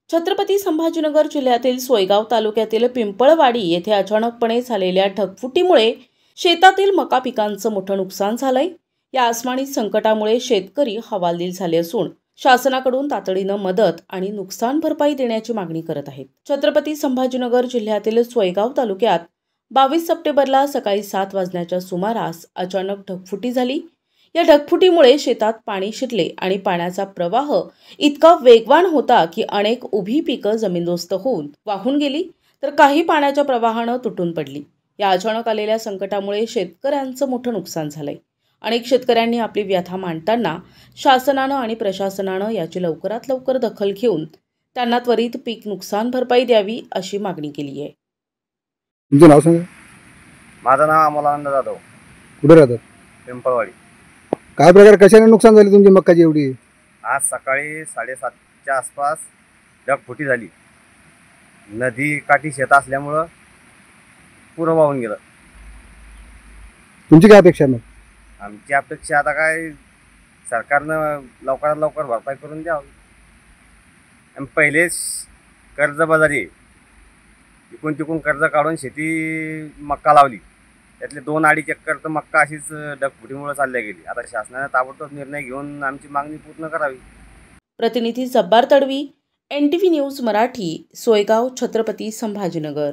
छत्रपती संभाजीनगर जिल्ह्यातील सोयगाव तालुक्यातील पिंपळवाडी येथे अचानकपणे झालेल्या ढगफुटीमुळे शेतातील मका पिकांचं मोठं नुकसान झालंय। या आसमानी संकटामुळे शेतकरी हवालदिल झाले असून शासनाकडून तातडीनं मदत आणि नुकसान भरपाई देण्याची मागणी करत आहेत। छत्रपती संभाजीनगर जिल्ह्यातील सोयगाव तालुक्यात 22 सप्टेंबरला सकाळी 7 वाजण्याच्या सुमारास अचानक ढगफुटी झाली। या ढगफुटीमुळे शेतात पाणी शिरले आणि पाण्याचा प्रवाह इतका वेगवान होता की अनेक उभी पिकं जमीनदोस्त होऊन वाहून गेली, तर काही पाण्याच्या प्रवाहानं तुटून पडली। या अचानक आलेल्या संकटामुळे शेतकऱ्यांचं मोठं नुकसान झालंय। अनेक शेतकऱ्यांनी आपली व्यथा मांडताना शासनानं आणि प्रशासनानं याची लवकरात लवकर दखल घेऊन त्यांना त्वरित पीक नुकसान भरपाई द्यावी अशी मागणी केली आहे। तुमचं नाव सांगा। माझं नाव अमोलानंद जाधव, कुठे राहतात? पिंपळवाडी। काय प्रकार कशाने नुकसान झाले तुमची मक्काची एवढी? आज सकाळी 7:30च्या आसपास ढगफुटी झाली। नदी काठी शेत असल्यामुळं पुरं वाहून गेलं। तुमची काय अपेक्षा मग? आमची अपेक्षा आता काय, सरकारनं लवकरात लवकर भरपाई करून द्यावी। आणि पहिलेच कर्जबाजारी इकून तिकून कर्ज काढून शेती मक्का लावली, त्यातले 2-2.5 एकर तर मक्का अशीच ढगफुटीमुळे चालल्या गेली। आता शासनाने ताबडतोब निर्णय घेऊन आमची मागणी पूर्ण करावी। प्रतिनिधी जब्बार तडवी, NTV न्यूज मराठी, सोयगाव, छत्रपती संभाजीनगर।